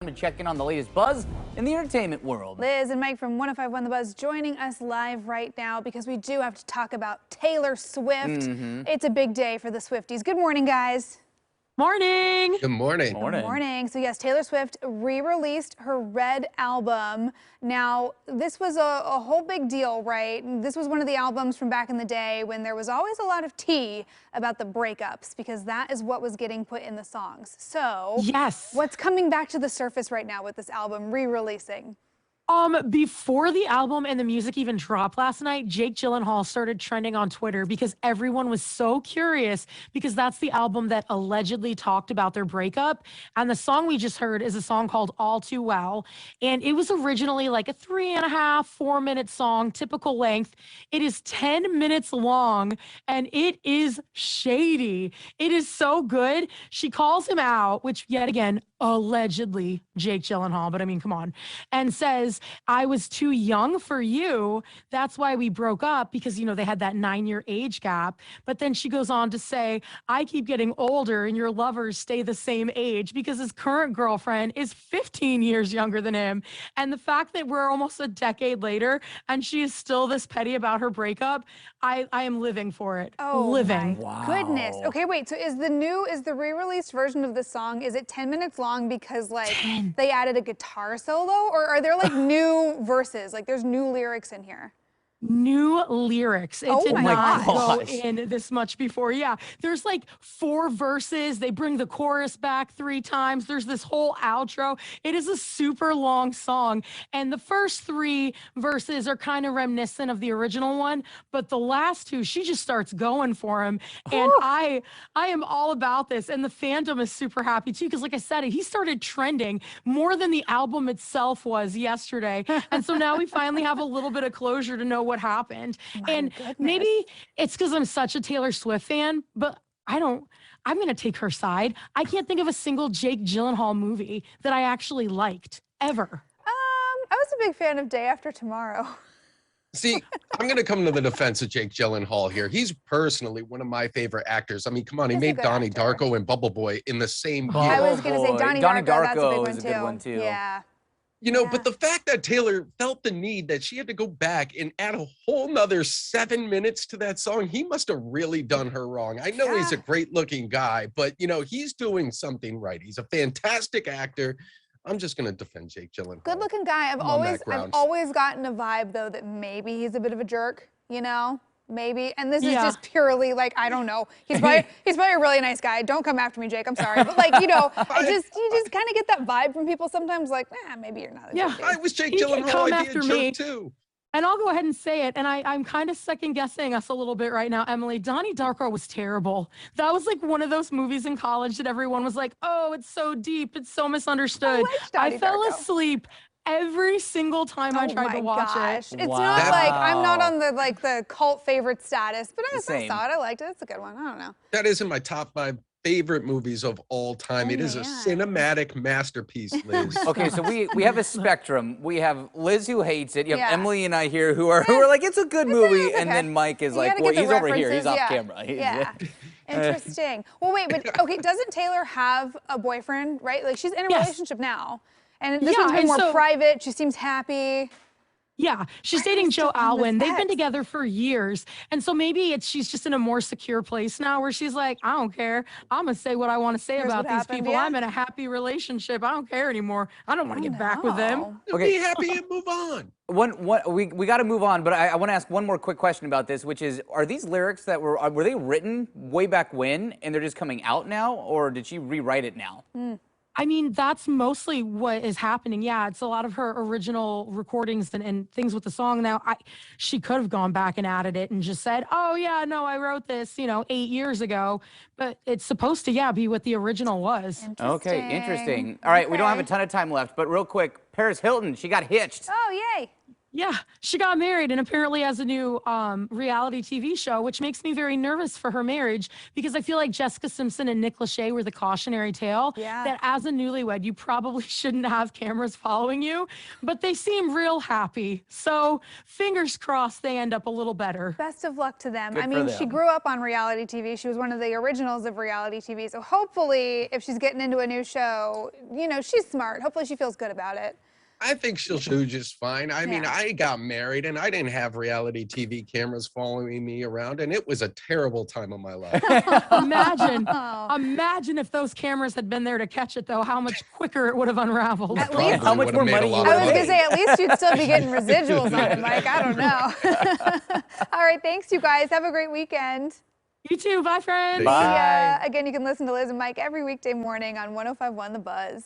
To check in on the latest buzz in the entertainment world. Liz and Mike from 105.1 The Buzz joining us live right now because we do have to talk about Taylor Swift. It's a big day for the Swifties. Good morning, guys. Morning. Good morning. Morning. Good morning. So yes, Taylor Swift re-released her Red album. Now, this was a whole big deal, right? This was one of the albums from back in the day when there was always a lot of tea about the breakups because that is what was getting put in the songs. So Yes. what's coming back to the surface right now with this album re-releasing? Before the album and the music even dropped last night, Jake Gyllenhaal started trending on Twitter because everyone was so curious because that's the album that allegedly talked about their breakup. And the song we just heard is a song called All Too Well. And it was originally like a 3.5, 4-minute song, typical length. It is 10 minutes long and it is shady. It is so good. She calls him out, which yet again, allegedly Jake Gyllenhaal, but I mean, come on, and says, I was too young for you. That's why we broke up because, you know, they had that 9-year age gap. But then she goes on to say, I keep getting older and your lovers stay the same age because his current girlfriend is 15 years younger than him. And the fact that we're almost a decade later and she is still this petty about her breakup, I am living for it. Oh, living. my goodness. Okay, wait, so is the re-released version of this song, is it 10 minutes long because like 10. they added a guitar solo, or are there like new verses, like there's new lyrics in here? New lyrics. It Oh did my not go gosh. in this much before. Yeah, there's like 4 verses. They bring the chorus back 3 times. There's this whole outro. It is a super long song. And the first 3 verses are kind of reminiscent of the original one. But the last 2, she just starts going for him. And I am all about this. And the fandom is super happy too. Because like I said, he started trending more than the album itself was yesterday. And so now we finally have a little bit of closure to know what happened. And maybe it's because I'm such a Taylor Swift fan, but I'm going to take her side. I can't think of a single Jake Gyllenhaal movie that I actually liked ever. I was a big fan of Day After Tomorrow. See, I'm going to come to the defense of Jake Gyllenhaal here. He's personally one of my favorite actors. I mean, come on, he He's a made good Donnie actor. Darko and Bubble Boy in the same year. I was going to say boy. Donnie Donnie Darko, that's a Darko big is a good one, too. Yeah. You know, Yeah. but the fact that Taylor felt the need that she had to go back and add a whole nother 7 minutes to that song, he must have really done her wrong. I know he's a great looking guy, but you know, he's doing something right. He's a fantastic actor. I'm just going to defend Jake Gyllenhaal. Good looking guy. I've always gotten a vibe though that maybe he's a bit of a jerk, you know? Maybe. And this is just purely like, I don't know. He's probably a really nice guy. Don't come after me, Jake. I'm sorry. But like, you know, you just kind of get that vibe from people sometimes like, maybe you're not a jerk. I was Jake He can Gyllenhaal. come I'd be after a me. jerk too. And I'll go ahead and say it. And I'm kind of second guessing us a little bit right now, Emily. Donnie Darko was terrible. That was like one of those movies in college that everyone was like, oh, it's so deep. It's so misunderstood. I fell asleep every single time I tried to watch it. It's not like I'm not on the cult favorite status, but I saw it. I liked it. It's a good one. I don't know. That is in my top 5 favorite movies of all time. It is a cinematic masterpiece, Liz. Okay, so we have a spectrum. We have Liz who hates it. You have Emily and I here who are like, it's a good movie, and then Mike is like, well, he's over here. He's off camera. Yeah. Interesting. Well, wait, but okay, doesn't Taylor have a boyfriend, right? Like she's in a relationship now. And this one's been more private. She seems happy. Yeah, she's dating Joe Alwyn. They've been together for years. And so maybe she's just in a more secure place now where she's like, I don't care. I'm going to say what I want to say about these people. I'm in a happy relationship. I don't care anymore. I don't want to get back with them. Be happy and move on. We got to move on, but I want to ask one more quick question about this, which is, are these lyrics that were they written way back when and they're just coming out now, or did she rewrite it now? I mean, that's mostly what is happening. Yeah, it's a lot of her original recordings and things with the song. Now, she could have gone back and added it and just said, oh, yeah, no, I wrote this, 8 years ago. But it's supposed to, be what the original was. Okay, interesting. All right, we don't have a ton of time left, but real quick, Paris Hilton, she got hitched. Oh, yay. Yeah, she got married and apparently has a new reality TV show, which makes me very nervous for her marriage because I feel like Jessica Simpson and Nick Lachey were the cautionary tale Yeah. that as a newlywed, you probably shouldn't have cameras following you, but they seem real happy. So fingers crossed they end up a little better. Best of luck to them. Good I for mean, them. she grew up on reality TV. She was one of the originals of reality TV. So hopefully, if she's getting into a new show, you know, she's smart. Hopefully she feels good about it. I think she'll do just fine. I mean, Yeah. I got married and I didn't have reality TV cameras following me around, and it was a terrible time of my life. Imagine if those cameras had been there to catch it, though, how much quicker it would have unraveled. At least, how much Would've more made a money lot you of I was would going to make. say, at least you'd still be getting residuals on it, Mike. I don't know. All right, thanks, you guys. Have a great weekend. You too. Bye, friends. Bye. Again, you can listen to Liz and Mike every weekday morning on 105.1 The Buzz.